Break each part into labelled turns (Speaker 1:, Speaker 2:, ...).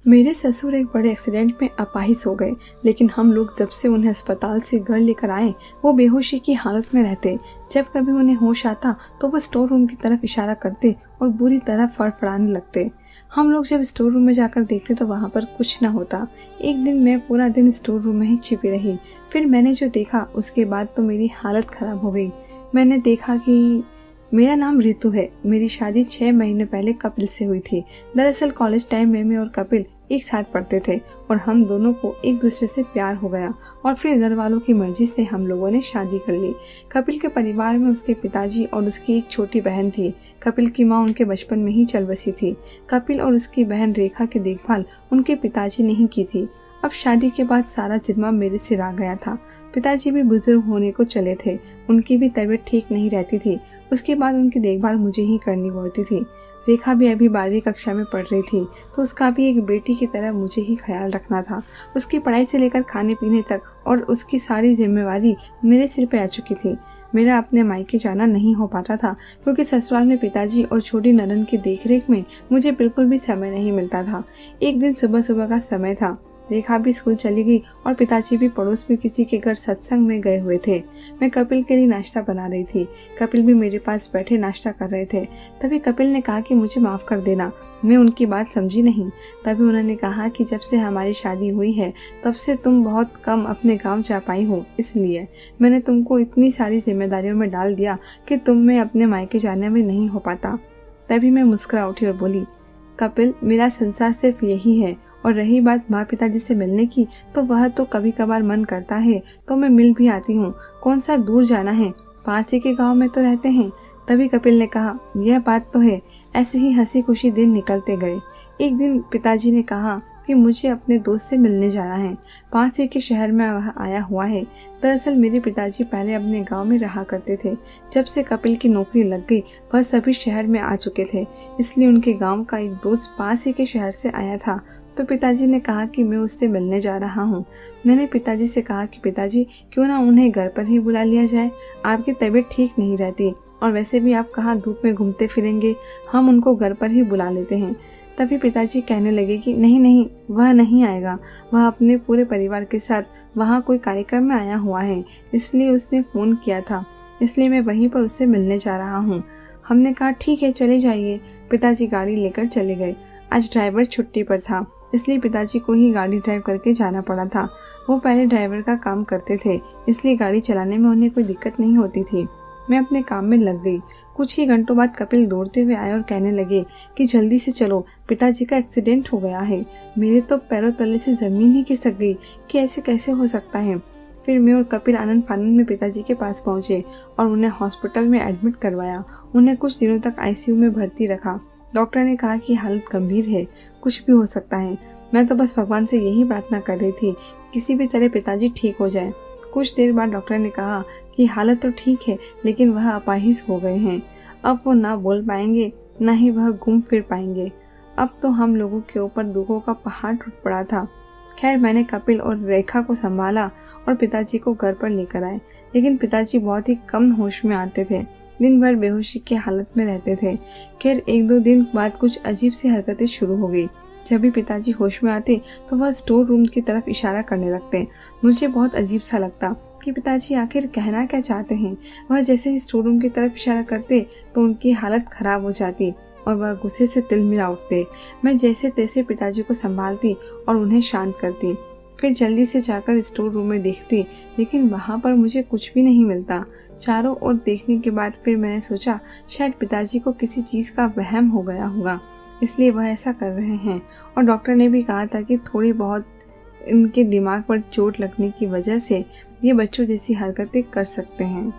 Speaker 1: मेरे ससुर एक बड़े एक्सीडेंट में अपाहिज हो गए, लेकिन हम लोग जब से उन्हें अस्पताल से घर लेकर आए वो बेहोशी की हालत में रहते। जब कभी उन्हें होश आता तो वो स्टोर रूम की तरफ इशारा करते और बुरी तरह फड़फड़ाने लगते। हम लोग जब स्टोर रूम में जाकर देखते तो वहाँ पर कुछ न होता। एक दिन मैं पूरा दिन स्टोर रूम में ही छिपी रही। फिर मैंने जो देखा उसके बाद तो मेरी हालत खराब हो गई। मैंने देखा कि मेरा नाम रितु है। मेरी शादी 6 महीने पहले कपिल से हुई थी। दरअसल कॉलेज टाइम में मैं और कपिल एक साथ पढ़ते थे और हम दोनों को एक दूसरे से प्यार हो गया और फिर घर वालों की मर्जी से हम लोगों ने शादी कर ली। कपिल के परिवार में उसके पिताजी और उसकी एक छोटी बहन थी। कपिल की माँ उनके बचपन में ही चल बसी थी। कपिल और उसकी बहन रेखा की देखभाल उनके पिताजी ने ही की थी। अब शादी के बाद सारा जिम्मा मेरे सिर आ गया था। पिताजी भी बुजुर्ग होने को चले थे। उनकी भी तबीयत ठीक नहीं रहती थी। उसके बाद उनकी देखभाल मुझे ही करनी पड़ती थी। रेखा भी अभी 12वीं कक्षा में पढ़ रही थी तो उसका भी एक बेटी की तरह मुझे ही ख्याल रखना था। उसकी पढ़ाई से लेकर खाने पीने तक और उसकी सारी जिम्मेवारी मेरे सिर पे आ चुकी थी। मेरा अपने मायके जाना नहीं हो पाता था क्योंकि ससुराल में पिताजी और छोटी ननद की देखरेख में मुझे बिल्कुल भी समय नहीं मिलता था। एक दिन सुबह सुबह का समय था। रेखा भी स्कूल चली गई और पिताजी भी पड़ोस में किसी के घर सत्संग में गए हुए थे। मैं कपिल के लिए नाश्ता बना रही थी। कपिल भी मेरे पास बैठे नाश्ता कर रहे थे। तभी कपिल ने कहा कि मुझे माफ कर देना। मैं उनकी बात समझी नहीं। तभी उन्होंने कहा कि जब से हमारी शादी हुई है तब से तुम बहुत कम अपने गांव जा पाई हो, इसलिए मैंने तुमको इतनी सारी जिम्मेदारियों में डाल दिया कि तुम में अपने मायके जाने में नहीं हो पाता। तभी मैं मुस्कुरा उठी और बोली, कपिल, मेरा संसार सिर्फ यही है। और रही बात माँ पिताजी से मिलने की, तो वह तो कभी कभार मन करता है तो मैं मिल भी आती हूँ। कौन सा दूर जाना है, पास ही के गांव में तो रहते हैं। तभी कपिल ने कहा, यह बात तो है। ऐसे ही हंसी खुशी दिन निकलते गए। एक दिन पिताजी ने कहा कि मुझे अपने दोस्त से मिलने जाना है। पास ही के शहर में वह आया हुआ है। दरअसल मेरे पिताजी पहले अपने गांव में रहा करते थे। जब से कपिल की नौकरी लग गई वह सभी शहर में आ चुके थे, इसलिए उनके गांव का एक दोस्त पास ही के शहर से आया था। तो पिताजी ने कहा कि मैं उससे मिलने जा रहा हूँ। मैंने पिताजी से कहा कि पिताजी, क्यों ना उन्हें घर पर ही बुला लिया जाए। आपकी तबीयत ठीक नहीं रहती और वैसे भी आप कहाँ धूप में घूमते फिरेंगे, हम उनको घर पर ही बुला लेते हैं। तभी पिताजी कहने लगे कि नहीं नहीं, वह नहीं आएगा। वह अपने पूरे परिवार के साथ वहाँ कोई कार्यक्रम में आया हुआ है, इसलिए उसने फोन किया था, इसलिए मैं वहीं पर उससे मिलने जा रहा हूँ। हमने कहा ठीक है, चले जाइए। पिताजी गाड़ी लेकर चले गए। आज ड्राइवर छुट्टी पर था, इसलिए पिताजी को ही गाड़ी ड्राइव करके जाना पड़ा था। वो पहले ड्राइवर का काम करते थे, इसलिए गाड़ी चलाने में उन्हें कोई दिक्कत नहीं होती थी। मैं अपने काम में लग गई। कुछ ही घंटों बाद कपिल दौड़ते हुए आए और कहने लगे कि जल्दी से चलो, पिताजी का एक्सीडेंट हो गया है। मेरे तो पैरों तले से जमीन ही खिसक गई कि ऐसे कैसे हो सकता है। फिर मैं और कपिल आनंद फानंद में पिताजी के पास पहुंचे और उन्हें हॉस्पिटल में एडमिट करवाया। उन्हें कुछ दिनों तक आईसीयू में भर्ती रखा। डॉक्टर ने कहा कि हालत गंभीर है, कुछ भी हो सकता है। मैं तो बस भगवान से यही प्रार्थना कर रही थी, किसी भी तरह पिताजी ठीक हो जाए। कुछ देर बाद डॉक्टर ने कहा कि हालत तो ठीक है, लेकिन वह अपाहिज हो गए हैं। अब वो ना बोल पाएंगे, ना ही वह घूम फिर पाएंगे। अब तो हम लोगों के ऊपर दुखों का पहाड़ टूट पड़ा था। खैर, मैंने कपिल और रेखा को संभाला और पिताजी को घर पर लेकर आए। लेकिन पिताजी बहुत ही कम होश में आते थे, दिन भर बेहोशी की हालत में रहते थे। खैर, 1-2 दिन बाद कुछ अजीब सी हरकतें शुरू हो गई। जब भी पिताजी होश में आते तो वह स्टोर रूम की तरफ इशारा करने लगते। मुझे बहुत अजीब सा लगता कि पिताजी आखिर कहना क्या चाहते हैं। वह जैसे ही स्टोर रूम की तरफ इशारा करते तो उनकी हालत खराब हो जाती और वह गुस्से से तिलमिला उठते। मैं जैसे तैसे पिताजी को संभालती और उन्हें शांत करती। फिर जल्दी से जाकर स्टोर रूम में देखती, लेकिन वहाँ पर मुझे कुछ भी नहीं मिलता। चारों ओर देखने के बाद फिर मैंने सोचा शायद पिताजी को किसी चीज का वहम हो गया होगा, इसलिए वह ऐसा कर रहे हैं। और डॉक्टर ने भी कहा था कि थोड़ी बहुत इनके दिमाग पर चोट लगने की वजह से ये बच्चों जैसी हरकतें कर सकते हैं।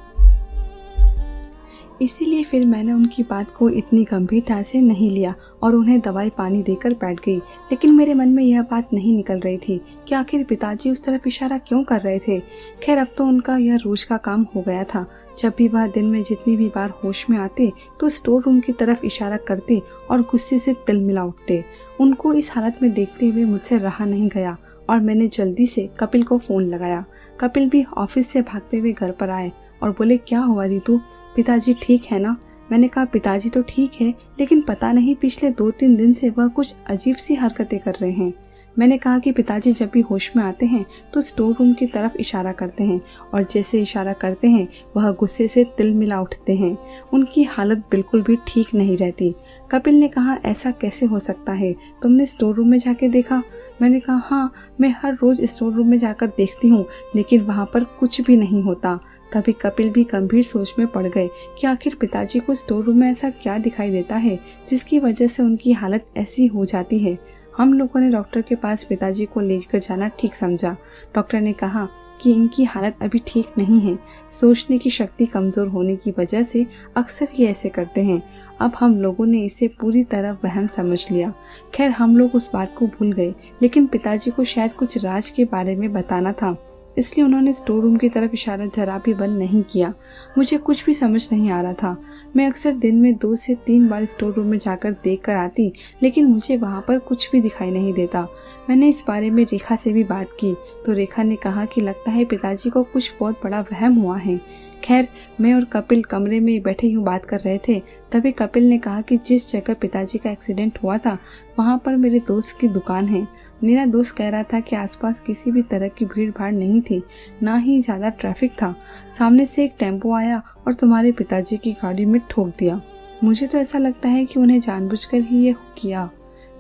Speaker 1: इसीलिए फिर मैंने उनकी बात को इतनी गंभीरता से नहीं लिया और उन्हें दवाई पानी देकर बैठ गई। लेकिन मेरे मन में यह बात नहीं निकल रही थी कि आखिर पिताजी उस तरफ इशारा क्यों कर रहे थे। खैर, अब तो उनका यह रोज का काम हो गया था। जब भी वह दिन में जितनी भी बार होश में आते तो स्टोर रूम की तरफ इशारा करते और गुस्से से तिलमिला उठते। उनको इस हालत में देखते हुए मुझसे रहा नहीं गया और मैंने जल्दी से कपिल को फोन लगाया। कपिल भी ऑफिस से भागते हुए घर पर आए और बोले, क्या हुआ रितु, पिताजी ठीक है ना? मैंने कहा पिताजी तो ठीक है, लेकिन पता नहीं पिछले 2-3 दिन से वह कुछ अजीब सी हरकतें कर रहे हैं। मैंने कहा कि पिताजी जब भी होश में आते हैं तो स्टोर रूम की तरफ इशारा करते हैं और जैसे इशारा करते हैं वह गुस्से से तिलमिला उठते हैं। उनकी हालत बिल्कुल भी ठीक नहीं रहती। कपिल ने कहा ऐसा कैसे हो सकता है, तुमने स्टोर रूम में जाके देखा? मैंने कहा हाँ, मैं हर रोज स्टोर रूम में जाकर देखती हूँ, लेकिन वहाँ पर कुछ भी नहीं होता। तभी कपिल भी गंभीर सोच में पड़ गए कि आखिर पिताजी को स्टोर रूम में ऐसा क्या दिखाई देता है जिसकी वजह से उनकी हालत ऐसी हो जाती है। हम लोगों ने डॉक्टर के पास पिताजी को लेकर जाना ठीक समझा। डॉक्टर ने कहा कि इनकी हालत अभी ठीक नहीं है, सोचने की शक्ति कमजोर होने की वजह से अक्सर ये ऐसे करते हैं। अब हम लोगों ने इसे पूरी तरह वहम समझ लिया। खैर हम लोग उस बात को भूल गए, लेकिन पिताजी को शायद कुछ राज के बारे में बताना था, इसलिए उन्होंने स्टोर रूम की तरफ इशारा जरा भी बंद नहीं किया। मुझे कुछ भी समझ नहीं आ रहा था। मैं अक्सर दिन में 2 से 3 बार स्टोर रूम में जाकर देख कर आती, लेकिन मुझे वहाँ पर कुछ भी दिखाई नहीं देता। मैंने इस बारे में रेखा से भी बात की तो रेखा ने कहा कि लगता है पिताजी को कुछ बहुत बड़ा वहम हुआ है। खैर मैं और कपिल कमरे में बैठे यूं बात कर रहे थे, तभी कपिल ने कहा कि जिस जगह पिताजी का एक्सीडेंट हुआ था वहाँ पर मेरे दोस्त की दुकान है। मेरा दोस्त कह रहा था कि आसपास किसी भी तरह की भीड़ भाड़ नहीं थी, ना ही ज्यादा ट्रैफिक था। सामने से एक टेम्पो आया और तुम्हारे पिताजी की गाड़ी में ठोक दिया। मुझे तो ऐसा लगता है कि उन्हें जानबूझकर ही ये किया।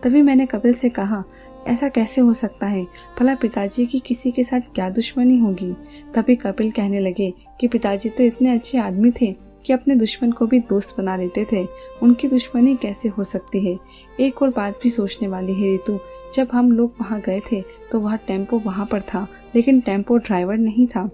Speaker 1: तभी मैंने कपिल से कहा ऐसा कैसे हो सकता है, भला पिताजी की किसी के साथ क्या दुश्मनी होगी? तभी कपिल कहने लगे कि पिताजी तो इतने अच्छे आदमी थे कि अपने दुश्मन को भी दोस्त बना लेते थे, उनकी दुश्मनी कैसे हो सकती है? एक और बात भी सोचने वाली है रितु, जब हम लोग वहाँ गए थे तो वह टेम्पो वहाँ पर था, लेकिन टेम्पो ड्राइवर नहीं था।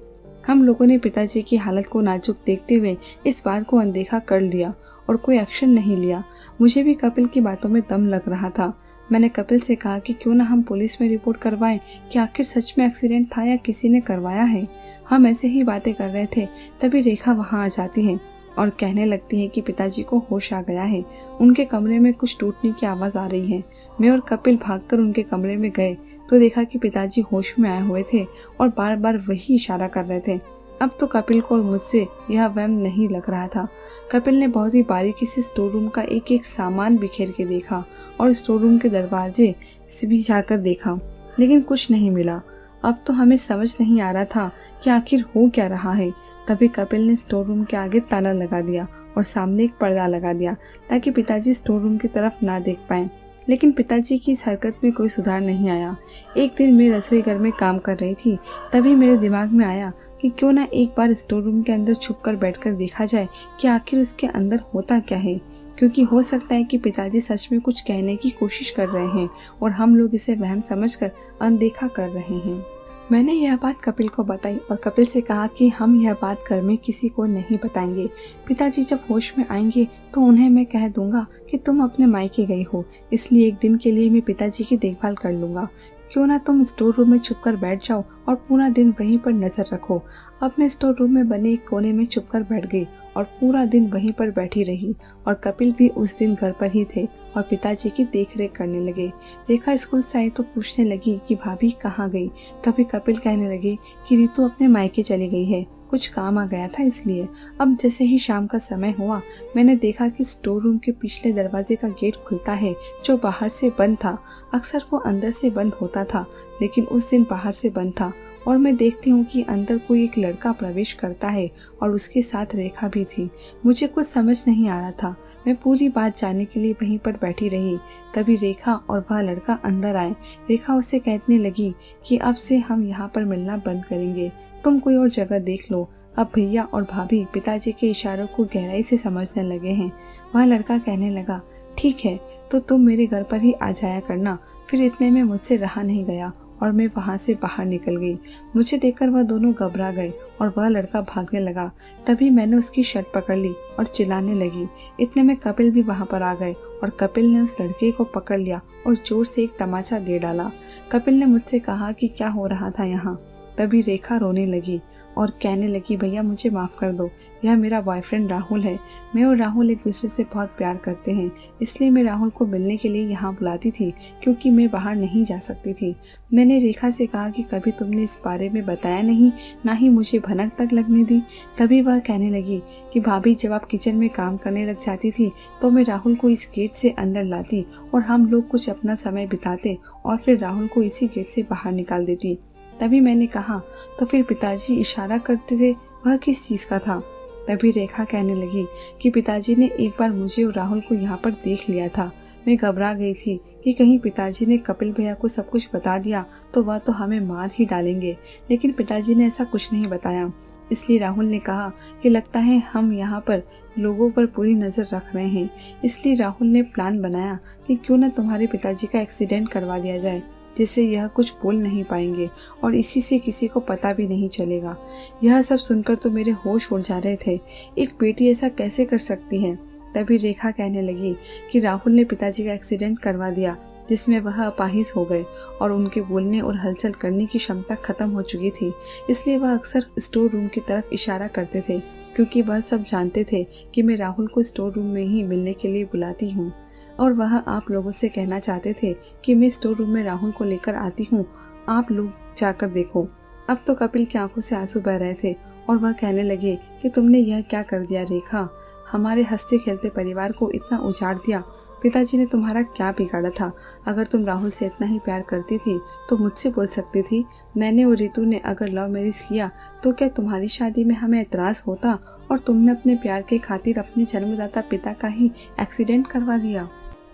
Speaker 1: हम लोगों ने पिताजी की हालत को नाजुक देखते हुए इस बात को अनदेखा कर लिया और कोई एक्शन नहीं लिया। मुझे भी कपिल की बातों में दम लग रहा था। मैंने कपिल से कहा कि क्यों ना हम पुलिस में रिपोर्ट करवाएं कि आखिर सच में एक्सीडेंट था या किसी ने करवाया है। हम ऐसे ही बातें कर रहे थे, तभी रेखा वहाँ आ जाती है और कहने लगती है कि पिताजी को होश आ गया है, उनके कमरे में कुछ टूटने की आवाज आ रही है। मैं और कपिल भागकर उनके कमरे में गए तो देखा कि पिताजी होश में आए हुए थे और बार बार वही इशारा कर रहे थे। अब तो कपिल को और मुझसे यह वहम नहीं लग रहा था। कपिल ने बहुत ही बारीकी से स्टोर रूम का एक एक सामान बिखेर के देखा और स्टोर रूम के दरवाजे से भी जाकर देखा, लेकिन कुछ नहीं मिला। अब तो हमें समझ नहीं आ रहा था कि आखिर हो क्या रहा है। तभी कपिल ने स्टोर रूम के आगे ताला लगा दिया और सामने एक पर्दा लगा दिया ताकि पिताजी स्टोर रूम की तरफ ना देख पाए। लेकिन पिताजी की इस हरकत में कोई सुधार नहीं आया। एक दिन मैं रसोई घर में काम कर रही थी, तभी मेरे दिमाग में आया कि क्यों ना एक बार स्टोर रूम के अंदर छुपकर बैठकर देखा जाए कि आखिर उसके अंदर होता क्या है, क्योंकि हो सकता है कि पिताजी सच में कुछ कहने की कोशिश कर रहे हैं और हम लोग इसे वहम समझकर अनदेखा कर रहे हैं। मैंने यह बात कपिल को बताई और कपिल से कहा कि हम यह बात घर में किसी को नहीं बताएंगे। पिताजी जब होश में आएंगे तो उन्हें मैं कह दूंगा कि तुम अपने मायके गई हो, इसलिए एक दिन के लिए मैं पिताजी की देखभाल कर लूंगा। क्यों ना तुम स्टोर रूम में छुपकर बैठ जाओ और पूरा दिन वहीं पर नजर रखो। अब मैं स्टोर रूम में बने एक कोने में छुपकर बैठ गई और पूरा दिन वहीं पर बैठी रही और कपिल भी उस दिन घर पर ही थे और पिताजी की देखरेख करने लगे। रेखा स्कूल से आई तो पूछने लगी कि भाभी कहाँ गई। तभी कपिल कहने लगे कि रितु अपने मायके चली गई है, कुछ काम आ गया था इसलिए। अब जैसे ही शाम का समय हुआ, मैंने देखा कि स्टोर रूम के पिछले दरवाजे का गेट खुलता है जो बाहर से बंद था। अक्सर वो अंदर से बंद होता था, लेकिन उस दिन बाहर से बंद था और मैं देखती हूँ कि अंदर कोई एक लड़का प्रवेश करता है और उसके साथ रेखा भी थी। मुझे कुछ समझ नहीं आ रहा था। मैं पूरी बात जानने के लिए वहीं पर बैठी रही। तभी रेखा और वह लड़का अंदर आए। रेखा उससे कहने लगी कि अब से हम यहाँ पर मिलना बंद करेंगे, तुम कोई और जगह देख लो। अब भैया और भाभी पिताजी के इशारों को गहराई से समझने लगे हैं। वह लड़का कहने लगा, ठीक है तो तुम मेरे घर पर ही आ जाया करना। फिर इतने में मुझसे रहा नहीं गया और मैं वहाँ से बाहर निकल गई। मुझे देखकर वह दोनों घबरा गए और वह लड़का भागने लगा। तभी मैंने उसकी शर्ट पकड़ ली और चिल्लाने लगी। इतने में कपिल भी वहाँ पर आ गए और कपिल ने उस लड़के को पकड़ लिया और जोर से एक तमाचा दे डाला। कपिल ने मुझसे कहा कि क्या हो रहा था यहाँ। तभी रेखा रोने लगी और कहने लगी, भैया मुझे माफ कर दो, यह मेरा बॉयफ्रेंड राहुल है। मैं और राहुल एक दूसरे से बहुत प्यार करते हैं, इसलिए मैं राहुल को मिलने के लिए यहाँ बुलाती थी क्योंकि मैं बाहर नहीं जा सकती थी। मैंने रेखा से कहा कि कभी तुमने इस बारे में बताया नहीं, ना ही मुझे भनक तक लगने दी। तभी वह कहने लगी कि भाभी, जब आप किचन में काम करने लग जाती थी तो मैं राहुल को इस गेट से अंदर लाती और हम लोग कुछ अपना समय बिताते और फिर राहुल को इसी गेट से बाहर निकाल देती। तभी मैंने कहा, तो फिर पिताजी इशारा करते थे, वह किस चीज का था? तभी रेखा कहने लगी कि पिताजी ने एक बार मुझे और राहुल को यहाँ पर देख लिया था। मैं घबरा गई थी कि कहीं पिताजी ने कपिल भैया को सब कुछ बता दिया तो वह तो हमें मार ही डालेंगे, लेकिन पिताजी ने ऐसा कुछ नहीं बताया। इसलिए राहुल ने कहा कि लगता है हम यहाँ पर लोगों पर पूरी नजर रख रहे हैं। इसलिए राहुल ने प्लान बनाया कि क्यों न तुम्हारे पिताजी का एक्सीडेंट करवा दिया जाए, जिससे यह कुछ बोल नहीं पाएंगे और इसी से किसी को पता भी नहीं चलेगा। यह सब सुनकर तो मेरे होश उड़ जा रहे थे। एक बेटी ऐसा कैसे कर सकती है? तभी रेखा कहने लगी कि राहुल ने पिताजी का एक्सीडेंट करवा दिया, जिसमें वह अपाहिज हो गए और उनके बोलने और हलचल करने की क्षमता खत्म हो चुकी थी। इसलिए वह अक्सर स्टोर रूम की तरफ इशारा करते थे, क्योंकि वह सब जानते थे कि मैं राहुल को स्टोर रूम में ही मिलने के लिए बुलाती हूँ और वह आप लोगों से कहना चाहते थे कि मैं स्टोर रूम में राहुल को लेकर आती हूँ, आप लोग जाकर देखो। अब तो कपिल की आंखों से आंसू बह रहे थे और वह कहने लगे कि तुमने यह क्या कर दिया रेखा, हमारे हंसते खेलते परिवार को इतना उजाड़ दिया। पिताजी ने तुम्हारा क्या बिगाड़ा था? अगर तुम राहुल से इतना ही प्यार करती थी तो मुझसे बोल सकती थी। मैंने और रितु ने अगर लव मैरिज किया तो क्या तुम्हारी शादी में हमें एतराज होता? और तुमने अपने प्यार के खातिर अपने जन्मदाता पिता का ही एक्सीडेंट करवा दिया।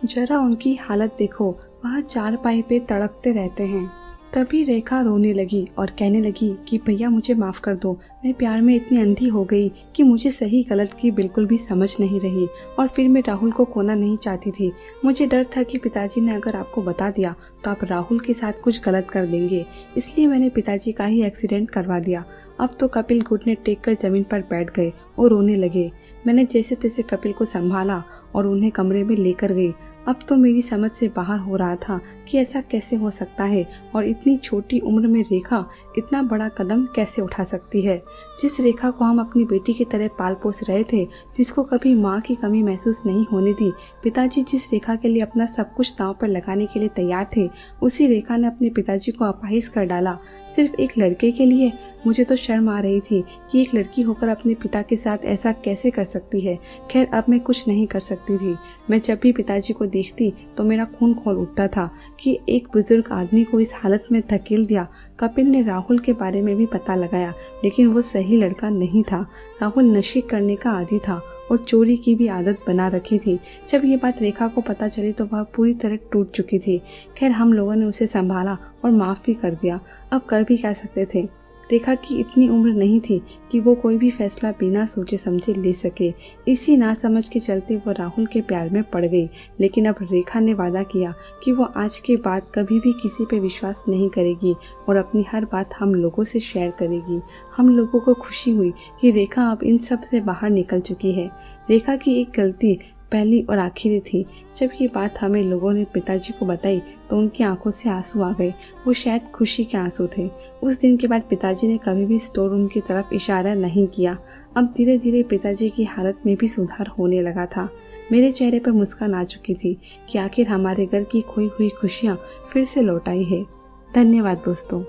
Speaker 1: जरा उनकी हालत देखो, वह चारपाई पे तड़पते रहते हैं। तभी रेखा रोने लगी और कहने लगी कि भैया मुझे माफ कर दो, मैं प्यार में इतनी अंधी हो गई कि मुझे सही गलत की बिल्कुल भी समझ नहीं रही और फिर मैं राहुल को खोना नहीं चाहती थी। मुझे डर था कि पिताजी ने अगर आपको बता दिया तो आप राहुल के साथ कुछ गलत कर देंगे, इसलिए मैंने पिताजी का ही एक्सीडेंट करवा दिया। अब तो कपिल घुटने टेक कर जमीन पर बैठ गए और रोने लगे। मैंने जैसे तैसे कपिल को संभाला और उन्हें कमरे में लेकर गई। अब तो मेरी समझ से बाहर हो रहा था कि ऐसा कैसे हो सकता है और इतनी छोटी उम्र में रेखा इतना बड़ा कदम कैसे उठा सकती है। जिस रेखा को हम अपनी बेटी की तरह पाल पोस रहे थे, जिसको कभी माँ की कमी महसूस नहीं होने दी, पिताजी जिस रेखा के लिए अपना सब कुछ दांव पर लगाने के लिए तैयार थे, उसी रेखा ने अपने पिताजी को अपाहिज कर डाला सिर्फ एक लड़के के लिए। मुझे तो शर्म आ रही थी कि एक लड़की होकर अपने पिता के साथ ऐसा कैसे कर सकती है। खैर, अब मैं कुछ नहीं कर सकती थी। मैं जब भी पिताजी को देखती तो मेरा खून खौल उठता था कि एक बुजुर्ग आदमी को इस हालत में धकेल दिया। कपिल ने राहुल के बारे में भी पता लगाया, लेकिन वो सही लड़का नहीं था। राहुल नशे करने का आदी था और चोरी की भी आदत बना रखी थी। जब ये बात रेखा को पता चली तो वह पूरी तरह टूट चुकी थी। खैर, हम लोगों ने उसे संभाला और माफ भी कर दिया। अब कर भी क्या सकते थे? रेखा की इतनी उम्र नहीं थी कि वो कोई भी फैसला बिना सोचे समझे ले सके। इसी नासमझ के चलते वो राहुल के प्यार में पड़ गई। लेकिन अब रेखा ने वादा किया कि वो आज के बाद कभी भी किसी पे विश्वास नहीं करेगी और अपनी हर बात हम लोगों से शेयर करेगी। हम लोगों को खुशी हुई कि रेखा अब इन सब से बाहर निकल चुकी है। रेखा की एक गलती पहली और आखिरी थी। जब ये बात हमें लोगों ने पिताजी को बताई तो उनकी आंखों से आंसू आ गए। वो शायद खुशी के आंसू थे। उस दिन के बाद पिताजी ने कभी भी स्टोर रूम की तरफ इशारा नहीं किया। अब धीरे धीरे पिताजी की हालत में भी सुधार होने लगा था। मेरे चेहरे पर मुस्कान आ चुकी थी कि आखिर हमारे घर की खोई हुई खुशियाँ फिर से लौट आई है। धन्यवाद दोस्तों।